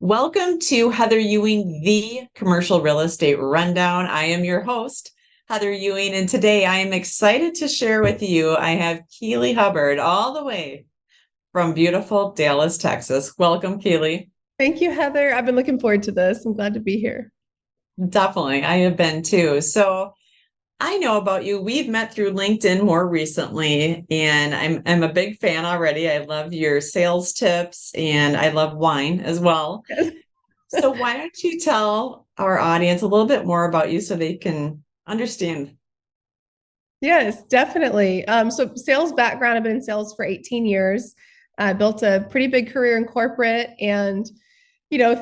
Welcome to Heather Ewing, the Commercial Real Estate Rundown. I am your host, Heather Ewing, and today I am excited to share with you. I have Keeley Hubbard all the way from beautiful Dallas, Texas. Welcome, Keeley. Thank you, Heather. I've been looking forward to this. I'm glad to be here. Definitely, I have been too. So I know about you. We've met through LinkedIn more recently, and I'm a big fan already. I love your sales tips, and I love wine as well. Yes, So why don't you tell our audience a little bit more about you so they can understand? yes, definitely. So sales background, I've been in sales for 18 years. I built a pretty big career in corporate and,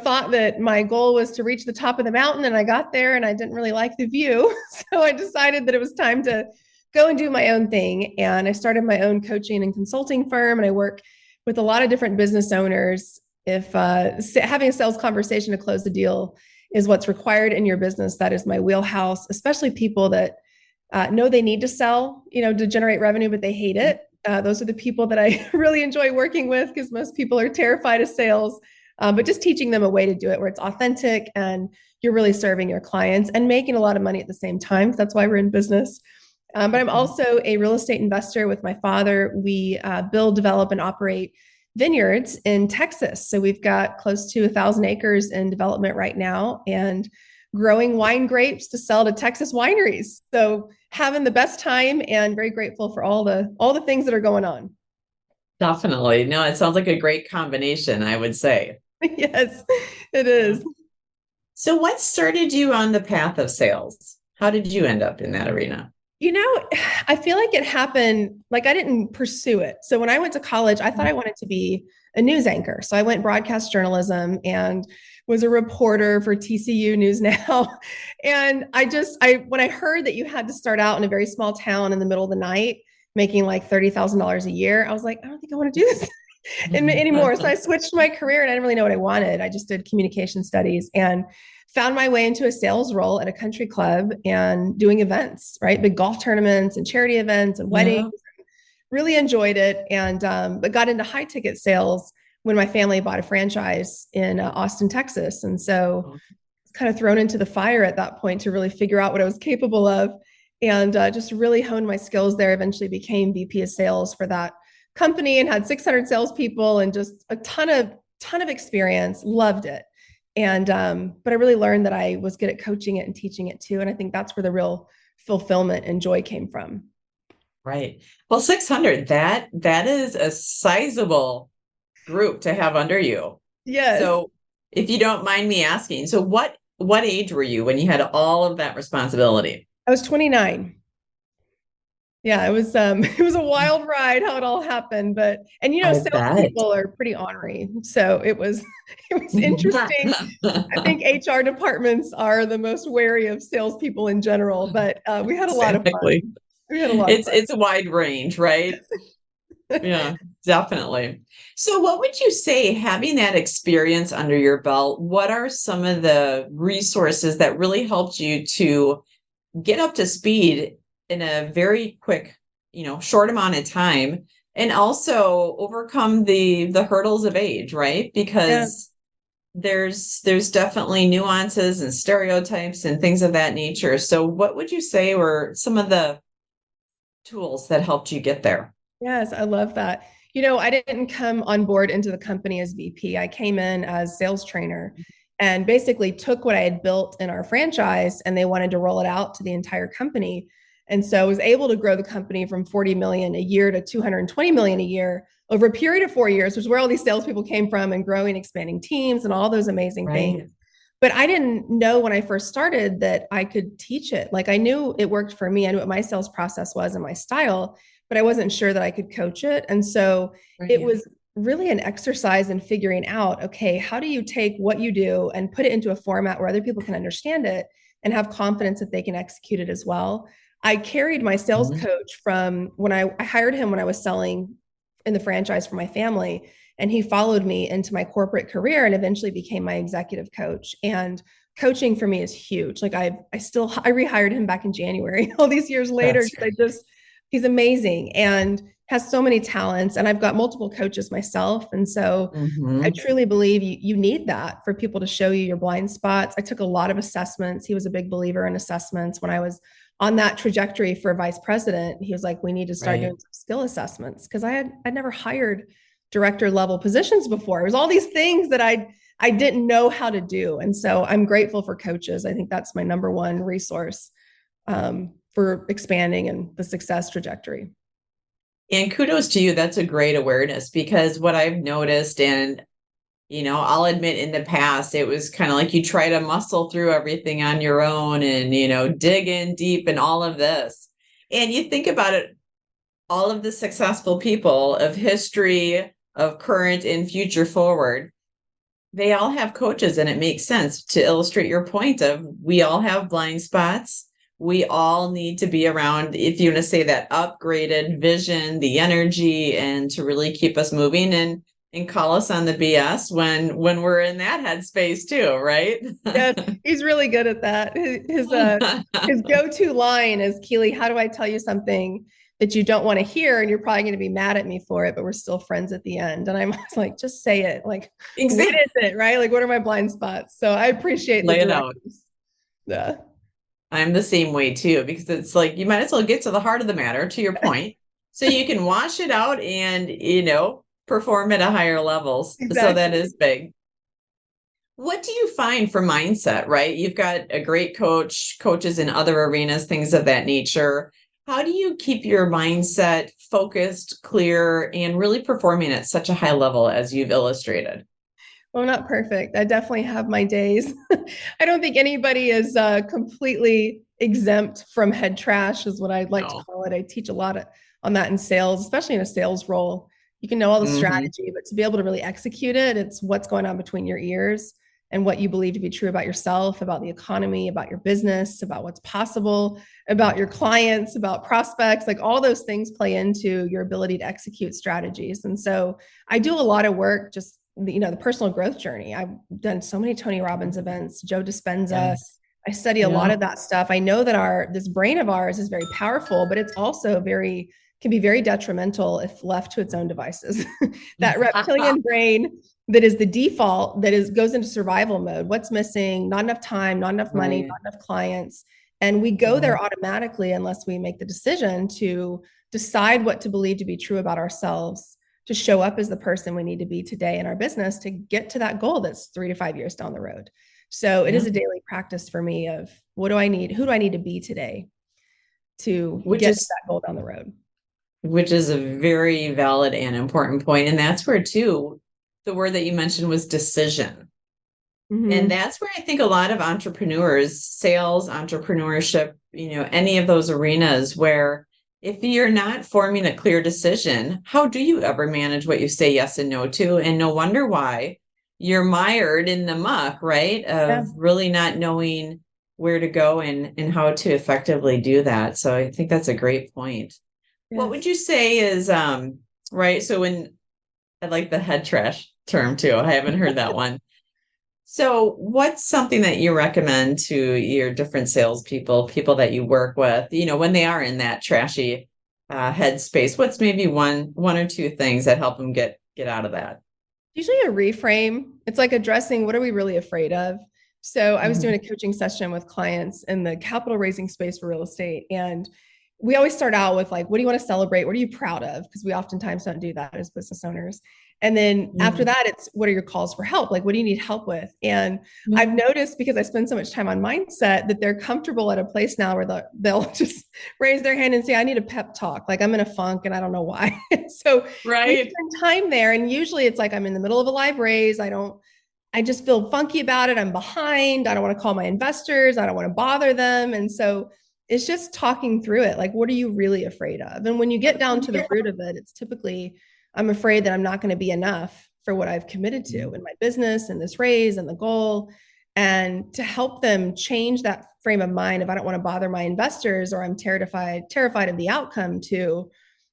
thought that my goal was to reach the top of the mountain. And I got there and I didn't really like the view. So I decided that it was time to go and do my own thing. And I started my own coaching and consulting firm. And I work with a lot of different business owners. If having a sales conversation to close the deal is what's required in your business, that is my wheelhouse, especially people that know they need to sell, to generate revenue, but they hate it. Those are the people that I really enjoy working with because most people are terrified of sales. But just teaching them a way to do it where it's authentic and you're really serving your clients and making a lot of money at the same time. That's why we're in business. But I'm also a real estate investor with my father. We build, develop, and operate vineyards in Texas. So we've got close to 1,000 acres in development right now and growing wine grapes to sell to Texas wineries. So having the best time and very grateful for all the things that are going on. Definitely. No, it sounds like a great combination, I would say. Yes, it Yeah. is. So what started you on the path of sales? How did you end up in that arena? You know, I feel like it happened, like I didn't pursue it. So when I went to college, I thought I wanted to be a news anchor. So I went broadcast journalism and was a reporter for TCU News Now. And when I heard that you had to start out in a very small town in the middle of the night, making like $30,000 a year, I was like, I don't think I want to do this anymore. So I switched my career and I didn't really know what I wanted. I just did communication studies and found my way into a sales role at a country club and doing events, right? Big golf tournaments and charity events and weddings. Yeah. Really enjoyed it and but got into high ticket sales when my family bought a franchise in Austin, Texas. And so it's kind of thrown into the fire at that point to really figure out what I was capable of and just really honed my skills there. Eventually became VP of sales for that company and had 600 salespeople and just a ton of experience. Loved it. And but I really learned that I was good at coaching it and teaching it too. And I think that's where the real fulfillment and joy came from. Right. Well, 600, that is a sizable group to have under you. Yes. So if you don't mind me asking, so what age were you when you had all of that responsibility? I was 29. Yeah, it was it was a wild ride how it all happened, but I bet. salespeople are pretty ornery. So it was it was interesting. I think HR departments are the most wary of salespeople in general, but we had a lot of Exactly. fun. We had a lot of It's a wide range, right? fun. Yeah, definitely. So what would you say, having that experience under your belt, what are some of the resources that really helped you to get up to speed in a very quick, short amount of time, and also overcome the hurdles of age, right? Yeah. Because there's definitely nuances and stereotypes and things of that nature. So what would you say were some of the tools that helped you get there? Yes, I love that. I didn't come on board into the company as VP. I came in as sales trainer and basically took what I had built in our franchise and they wanted to roll it out to the entire company. And so I was able to grow the company from 40 million a year to 220 million a year over a period of 4 years, which is where all these salespeople came from and growing, expanding teams and all those amazing things. Right. But I didn't know when I first started that I could teach it. Like I knew it worked for me. I knew what my sales process was and my style, but I wasn't sure that I could coach it. And so it Right. was really an exercise in figuring out, okay, how do you take what you do and put it into a format where other people can understand it and have confidence that they can execute it as well? I carried my sales Mhm. coach from when I hired him when I was selling in the franchise for my family. And he followed me into my corporate career and eventually became my executive coach. And coaching for me is huge. Like I rehired him back in January, all these years later, That's because I just he's amazing and has so many talents. And I've got multiple coaches myself. And so I Mm-hmm. truly believe you need that for people to show you your blind spots. I took a lot of assessments. He was a big believer in assessments. When I was on that trajectory for vice president, he was like, we need to start Right. doing some skill assessments, because I'd never hired director level positions before. It was all these things that I didn't know how to do. And so I'm grateful for coaches. I think that's my number one resource for expanding and the success trajectory. And kudos to you. That's a great awareness, because what I've noticed, and I'll admit in the past, it was kind of like you try to muscle through everything on your own and, dig in deep and all of this. And you think about it, all of the successful people of history, of current and future forward, they all have coaches, and it makes sense to illustrate your point of we all have blind spots. We all need to be around, if you want to say, that upgraded vision, the energy, and to really keep us moving and call us on the BS when we're in that headspace too, right? Yes, he's really good at that. His go-to line is, Keeley, how do I tell you something that you don't want to hear, and you're probably going to be mad at me for it, but we're still friends at the end? And I'm always like, just say it. Like, what Exactly. is it, right? Like, what are my blind spots? So I appreciate the Lay it out. directness. Yeah. I'm the same way too, because it's like you might as well get to the heart of the matter, to your point, so you can wash it out and, perform at a higher levels. So that Exactly. is big. What do you find for mindset, right? You've got a great coaches in other arenas, things of that nature. How do you keep your mindset focused, clear, and really performing at such a high level as you've illustrated? Well, not perfect. I definitely have my days. I don't think anybody is completely exempt from head trash, is what I'd like to No. call it. I teach a lot on that in sales, especially in a sales role. You can know all the Hmm. strategy, but to be able to really execute it, it's what's going on between your ears and what you believe to be true about yourself, about the economy, about your business, about what's possible, about your clients, about prospects. Like, all those things play into your ability to execute strategies. And so I do a lot of work just the personal growth journey. I've done so many Tony Robbins events, Joe Dispenza. Yes. I study a lot Yeah. of that stuff. I know that this brain of ours is very powerful, but it's also can be very detrimental if left to its own devices. That reptilian brain that is the default, goes into survival mode. What's missing? Not enough time, not enough money, Right. not enough clients. And we go Mhm. there automatically unless we make the decision to decide what to believe to be true about ourselves, to show up as the person we need to be today in our business to get to that goal that's 3 to 5 years down the road. So it Yeah. is a daily practice for me of, what do I need? Who do I need to be today to Which get to is that goal down the road? which is a very valid and important point. And that's where too, the word that you mentioned was decision. And Mm-hmm. that's where I think a lot of entrepreneurs, sales, entrepreneurship, any of those arenas, where if you're not forming a clear decision, how do you ever manage what you say yes and no to? And no wonder why you're mired in the muck, right? Yeah. Of really not knowing where to go and how to effectively do that. So I think that's a great point. What would Yes. you say is right? So when I like the head trash term too. I haven't heard that one. So, what's something that you recommend to your different salespeople, people that you work with, when they are in that trashy headspace? What's maybe one or two things that help them get out of that? Usually a reframe. It's like addressing, what are we really afraid of? So I was doing Mhm. a coaching session with clients in the capital raising space for real estate. And we always start out with, like, what do you want to celebrate? What are you proud of? Because we oftentimes don't do that as business owners. And then after Mhm. that, it's, what are your calls for help? Like, what do you need help with? And Mhm. I've noticed, because I spend so much time on mindset, that they're comfortable at a place now where they'll just raise their hand and say, I need a pep talk. Like, I'm in a funk and I don't know why. So we Right. spend time there. And usually it's like, I'm in the middle of a live raise. I just feel funky about it. I'm behind. I don't want to call my investors. I don't want to bother them. And so it's just talking through it. Like, what are you really afraid of? And when you get down to the root of it, it's typically, I'm afraid that I'm not going to be enough for what I've committed to in my business and this raise and the goal. And to help them change that frame of mind of, I don't want to bother my investors, or I'm terrified of the outcome, to,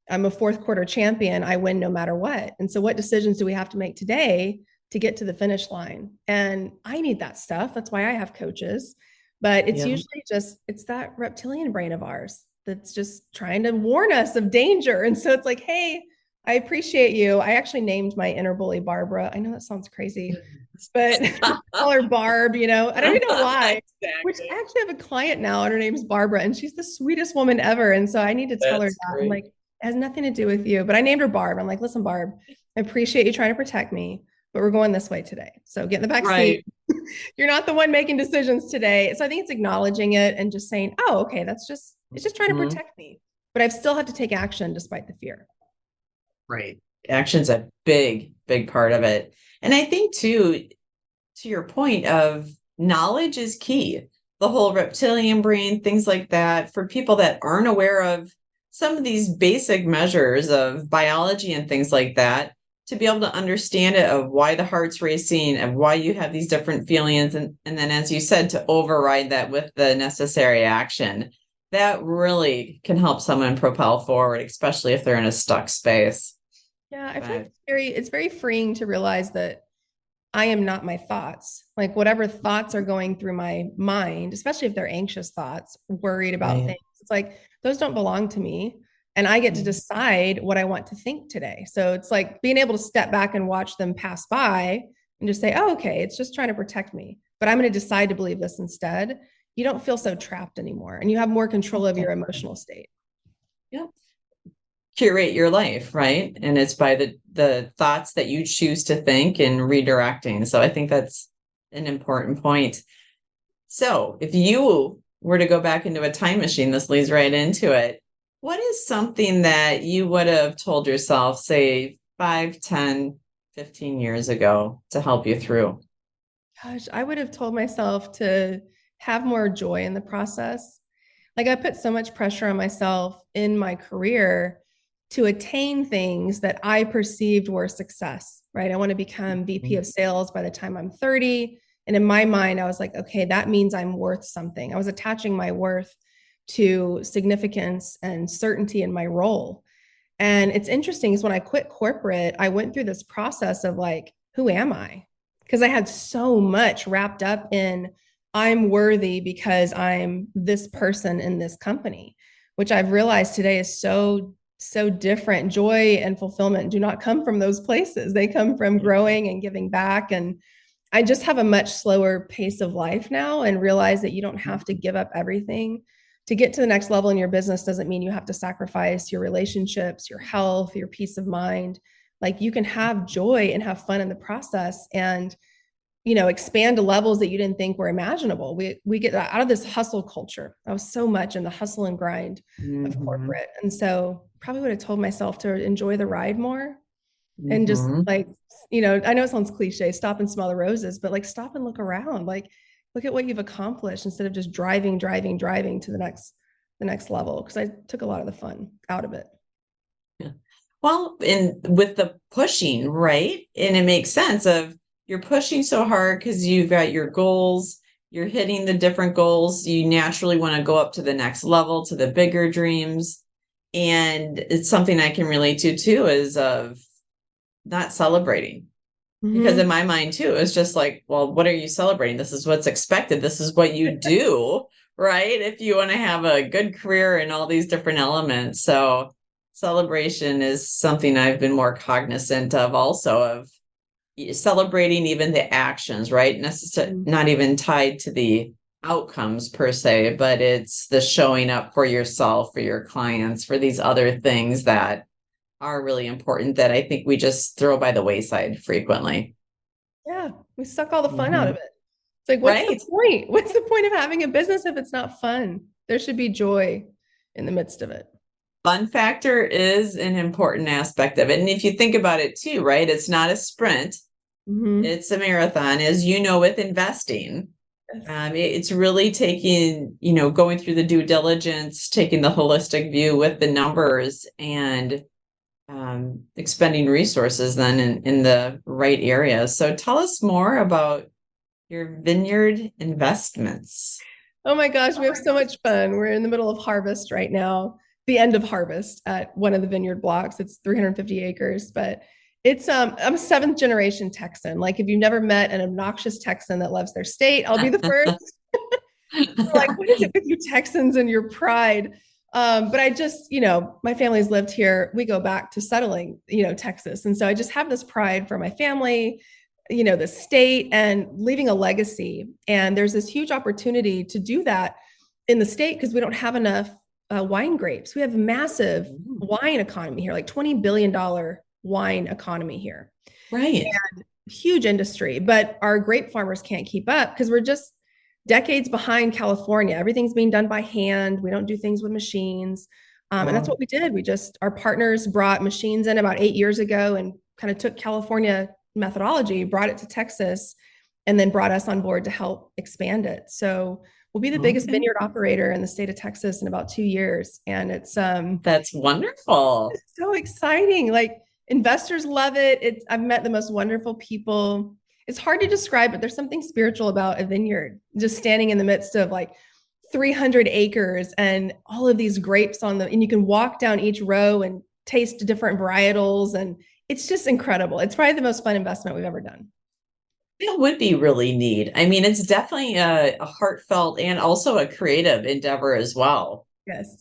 I'm a fourth quarter champion. I win no matter what. And so what decisions do we have to make today to get to the finish line? And I need that stuff. That's why I have coaches. But it's Yeah. usually just, it's that reptilian brain of ours that's just trying to warn us of danger. And so it's like, hey, I appreciate you. I actually named my inner bully Barbara. I know that sounds crazy, but call her Barb, I don't even know why. Exactly. Which I actually have a client now, and her name's Barbara, and she's the sweetest woman ever. And so I need to tell her That's that. I'm great. like, it has nothing to do with you. But I named her Barb. I'm like, listen, Barb, I appreciate you trying to protect me, but we're going this way today. So get in the back seat. You're not the one making decisions today. So I think it's acknowledging it and just saying, oh, okay, it's just trying to protect me. But I still have to take action despite the fear. Right. Action's a big, big part of it. And I think too, to your point of knowledge is key. The whole reptilian brain, things like that, for people that aren't aware of some of these basic measures of biology and things like that, to be able to understand it, of why the heart's racing, of why you have these different feelings. And then, as you said, to override that with the necessary action, that really can help someone propel forward, especially if they're in a stuck space. Yeah, I feel like it's very freeing to realize that I am not my thoughts. Like whatever thoughts are going through my mind, especially if they're anxious thoughts, worried about things, it's like those don't belong to me. And I get to decide what I want to think today. So it's like being able to step back and watch them pass by and just say, oh, okay, it's just trying to protect me, but I'm going to decide to believe this instead. You don't feel so trapped anymore, and you have more control of your emotional state. Yeah. Curate your life, right? And it's by the thoughts that you choose to think and redirecting. So I think that's an important point. So if you were to go back into a time machine, this leads right into it. What is something that you would have told yourself, say 5, 10, 15 years ago to help you through? Gosh, I would have told myself to have more joy in the process. Like I put so much pressure on myself in my career to attain things that I perceived were success, right? I want to become VP of sales by the time I'm 30. And in my mind, I was like, okay, that means I'm worth something. I was attaching my worth to significance and certainty in my role. And it's interesting is when I quit corporate, I went through this process of like, who am I? Because I had so much wrapped up in I'm worthy because I'm this person in this company, which I've realized today is so different. Joy and fulfillment do not come from those places. They come from growing and giving back. And I just have a much slower pace of life now, and realize that you don't have to give up everything to get to the next level in your business. Doesn't mean you have to sacrifice your relationships, your health, your peace of mind. Like you can have joy and have fun in the process, and expand to levels that you didn't think were imaginable. We get out of this hustle culture. I was so much in the hustle and grind of corporate. And so probably would have told myself to enjoy the ride more, and just like, I know it sounds cliche, stop and smell the roses, but like stop and look around, like look at what you've accomplished instead of just driving to the next level. Cause I took a lot of the fun out of it. Yeah. Well, and with the pushing, right? And it makes sense of, you're pushing so hard because you've got your goals, you're hitting the different goals. You naturally want to go up to the next level, to the bigger dreams. And it's something I can relate to too, is of not celebrating. Because in my mind too, it's just like, well, what are you celebrating? This is what's expected. This is what you do, right? If you want to have a good career and all these different elements. So celebration is something I've been more cognizant of also, of celebrating even the actions, right? Not even tied to the outcomes per se, but it's the showing up for yourself, for your clients, for these other things that are really important that I think we just throw by the wayside frequently. Yeah, we suck all the fun out of it. It's like, what's Right. the point? What's the point of having a business if it's not fun? There should be joy in the midst of it. Fun factor is an important aspect of it. And if you think about it too, right? It's not a sprint. It's a marathon, as you know, with investing. Yes. It's really taking, going through the due diligence, taking the holistic view with the numbers, and expending resources then in the right areas. So tell us more about your vineyard investments. Oh my gosh, we have so much fun. We're in the middle of harvest right now, the end of harvest at one of the vineyard blocks. It's 350 acres, but I'm a seventh generation Texan. Like if you've never met an obnoxious Texan that loves their state, I'll be the first. Like, what is it with you Texans and your pride? But I just, my family's lived here. We go back to settling, Texas. And so I just have this pride for my family, the state, and leaving a legacy. And there's this huge opportunity to do that in the state because we don't have enough wine grapes. We have a massive wine economy here, like $20 billion wine economy here. Right. And huge industry, but our grape farmers can't keep up because we're just decades behind California. Everything's being done by hand. We don't do things with machines. And that's what we did. Our partners brought machines in about 8 years ago and kind of took California methodology, brought it to Texas, and then brought us on board to help expand it. So we'll be the biggest vineyard operator in the state of Texas in about 2 years. And that's wonderful. It's so exciting. Like investors love it. I've met the most wonderful people. It's hard to describe, but there's something spiritual about a vineyard, just standing in the midst of like 300 acres and all of these grapes and you can walk down each row and taste different varietals. And it's just incredible. It's probably the most fun investment we've ever done. It would be really neat. I mean, it's definitely a heartfelt and also a creative endeavor as well. Yes.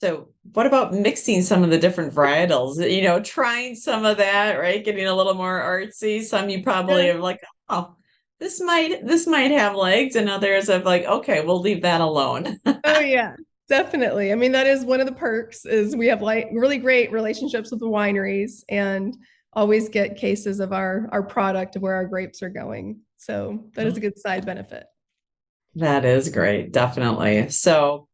So what about mixing some of the different varietals, trying some of that, right? Getting a little more artsy. Some you probably are like, oh, this might have legs, and others have like, okay, we'll leave that alone. Oh yeah, definitely. I mean, that is one of the perks is we have like really great relationships with the wineries and always get cases of our product of where our grapes are going. So that is a good side benefit. That is great, definitely. So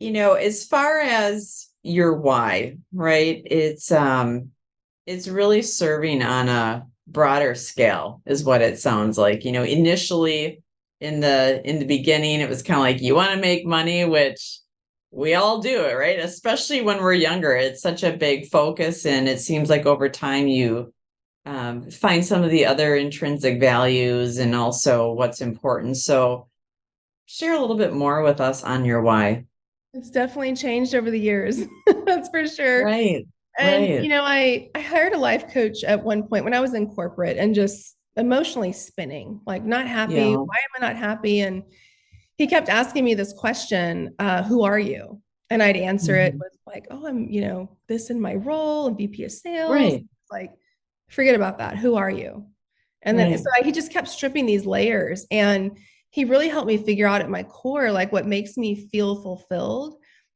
as far as your why, right? It's really serving on a broader scale is what it sounds like. Initially in the beginning, it was kind of like you want to make money, which we all do it, right? Especially when we're younger. It's such a big focus. And it seems like over time you find some of the other intrinsic values and also what's important. So share a little bit more with us on your why. It's definitely changed over the years. That's for sure. Right. And, Right. I hired a life coach at one point when I was in corporate and just emotionally spinning, like not happy. Yeah. Why am I not happy? And he kept asking me this question, who are you? And I'd answer it with like, oh, I'm, this in my role and VP of sales. Right. Like, forget about that. Who are you? And then so he just kept stripping these layers. And he really helped me figure out at my core, like what makes me feel fulfilled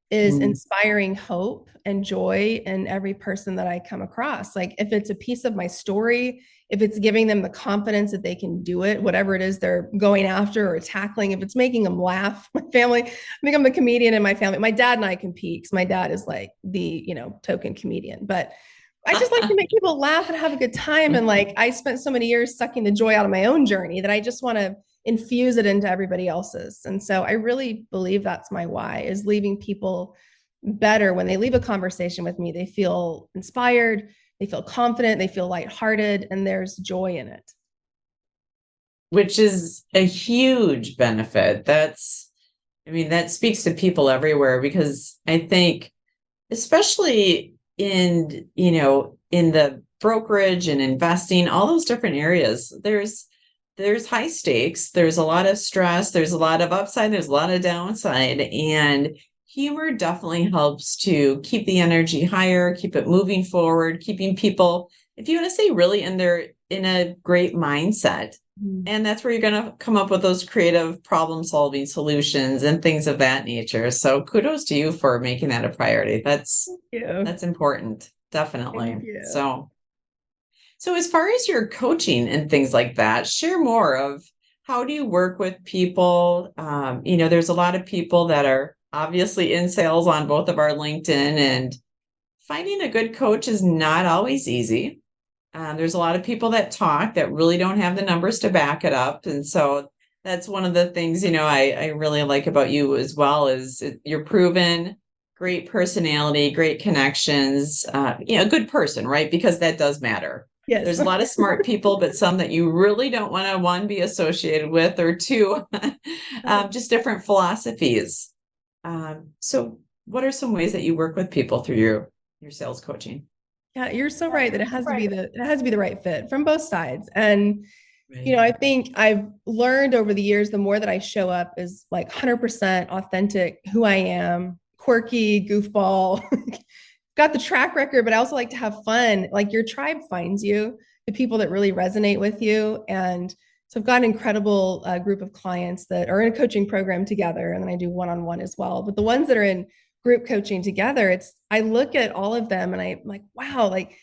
is inspiring hope and joy in every person that I come across. Like if it's a piece of my story, if it's giving them the confidence that they can do it, whatever it is they're going after or tackling, if it's making them laugh, my family, I think I'm the comedian in my family. My dad and I compete because my dad is like the, token comedian, but I just like to make people laugh and have a good time. And like, I spent so many years sucking the joy out of my own journey that I just want to infuse it into everybody else's. And so I really believe that's my why, is leaving people better. When they leave a conversation with me, they feel inspired, they feel confident, they feel lighthearted, and there's joy in it. Which is a huge benefit. That speaks to people everywhere, because I think, especially in the brokerage and investing, all those different areas, there's high stakes, there's a lot of stress, there's a lot of upside, there's a lot of downside, and humor definitely helps to keep the energy higher, keep it moving forward, keeping people, if you want to say, really in a great mindset. And that's where you're going to come up with those creative problem solving solutions and things of that nature. So kudos to you for making that a priority. That's important. Definitely. So as far as your coaching and things like that, share more of how do you work with people? There's a lot of people that are obviously in sales on both of our LinkedIn, and finding a good coach is not always easy. There's a lot of people that talk that really don't have the numbers to back it up. And so that's one of the things, I really like about you as well, is you're proven, great personality, great connections, a good person, right? Because that does matter. Yes. There's a lot of smart people, but some that you really don't want to, one, be associated with, or two, just different philosophies. So what are some ways that you work with people through your sales coaching? Yeah, you're so right that it has to be the right fit from both sides. And You know, I think I've learned over the years, the more that I show up is like 100% authentic, who I am, quirky, goofball, got the track record, but I also like to have fun. Like your tribe finds you, the people that really resonate with you. And so I've got an incredible group of clients that are in a coaching program together. And then I do one-on-one as well. But the ones that are in group coaching together, I look at all of them and I'm like, wow, like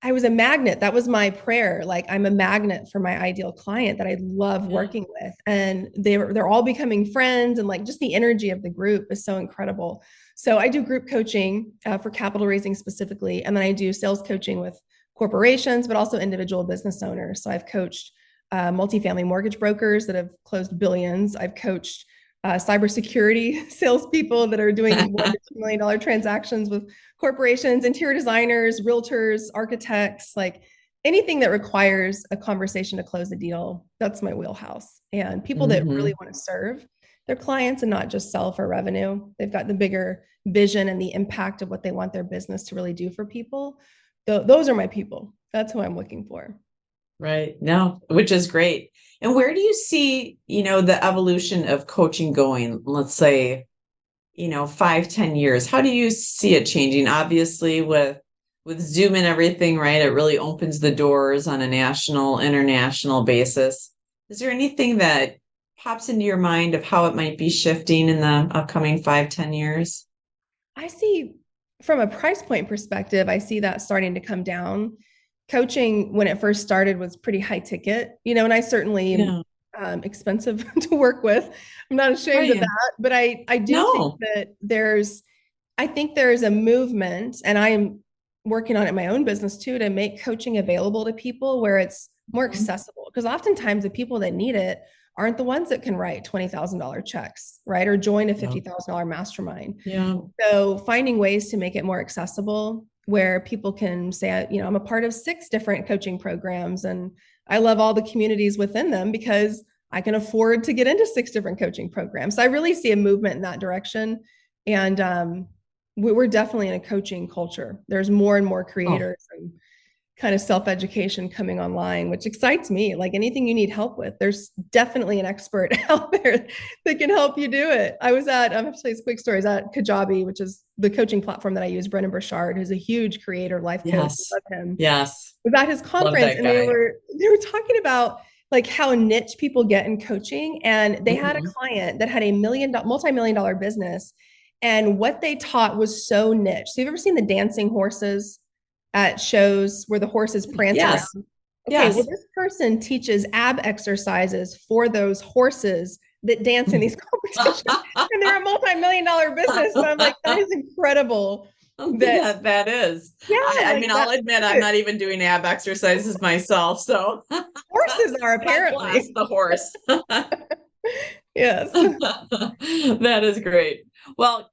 I was a magnet. That was my prayer. Like I'm a magnet for my ideal client that I love working with. And they're all becoming friends, and like just the energy of the group is so incredible. So I do group coaching for capital raising specifically. And then I do sales coaching with corporations, but also individual business owners. So I've coached multifamily mortgage brokers that have closed billions. I've coached cybersecurity salespeople that are doing $1 to $2 million transactions with corporations, interior designers, realtors, architects, like anything that requires a conversation to close a deal. That's my wheelhouse. And people that really want to serve their clients and not just sell for revenue. They've got the bigger vision and the impact of what they want their business to really do for people. Those are my people. That's who I'm looking for. Right. No, which is great. And where do you see, the evolution of coaching going? Let's say, 5-10 years. How do you see it changing? Obviously, with Zoom and everything, right? It really opens the doors on a national, international basis. Is there anything that pops into your mind of how it might be shifting in the upcoming 5-10 years? I see from a price point perspective, I see that starting to come down. Coaching when it first started was pretty high ticket, and I certainly am expensive to work with. I'm not ashamed of that, but I do think that I think there's a movement, and I am working on it in my own business too, to make coaching available to people where it's more accessible. Because oftentimes the people that need it aren't the ones that can write $20,000 checks, right? Or join a $50,000 mastermind. Yeah. So finding ways to make it more accessible where people can say, I'm a part of 6 different coaching programs and I love all the communities within them because I can afford to get into 6 different coaching programs. So I really see a movement in that direction. And we're definitely in a coaching culture. There's more and more creators and kind of self-education coming online, which excites me. Like anything you need help with, there's definitely an expert out there that can help you do it. I'm going to tell you a quick story. I was at Kajabi, which is the coaching platform that I use. Brendan Burchard, who's a huge creator, life coach. Yes. I love him. Yes. We were at his conference and they were talking about like how niche people get in coaching. And they had a client that had a multi-million-dollar business. And what they taught was so niche. So you've ever seen the dancing horses at shows where the horses prance around? Okay, well, this person teaches ab exercises for those horses that dance in these competitions. And they're a multi-million-dollar business. So I'm like, that is incredible. That is. Yeah. I mean, I'll admit I'm not even doing ab exercises myself. So horses are apparently the horse. Yes. That is great. Well,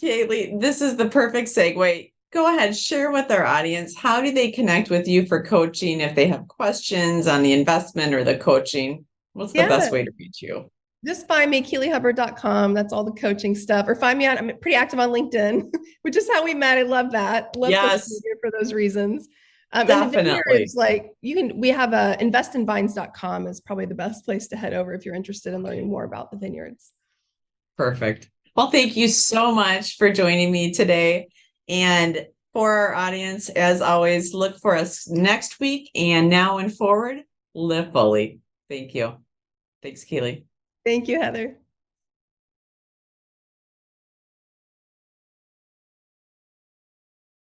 Keeley, this is the perfect segue. Go ahead, share with our audience. How do they connect with you for coaching if they have questions on the investment or the coaching? What's the best way to reach you? Just find me, KeeleyHubbard.com. That's all the coaching stuff. Or find me I'm pretty active on LinkedIn, which is how we met. I love that. Love social media for those reasons. Definitely. It's like we have investinvines.com is probably the best place to head over if you're interested in learning more about the vineyards. Perfect. Well, thank you so much for joining me today. And for our audience, as always, look for us next week and now and forward, live fully. Thank you. Thanks, Keeley. Thank you, Heather.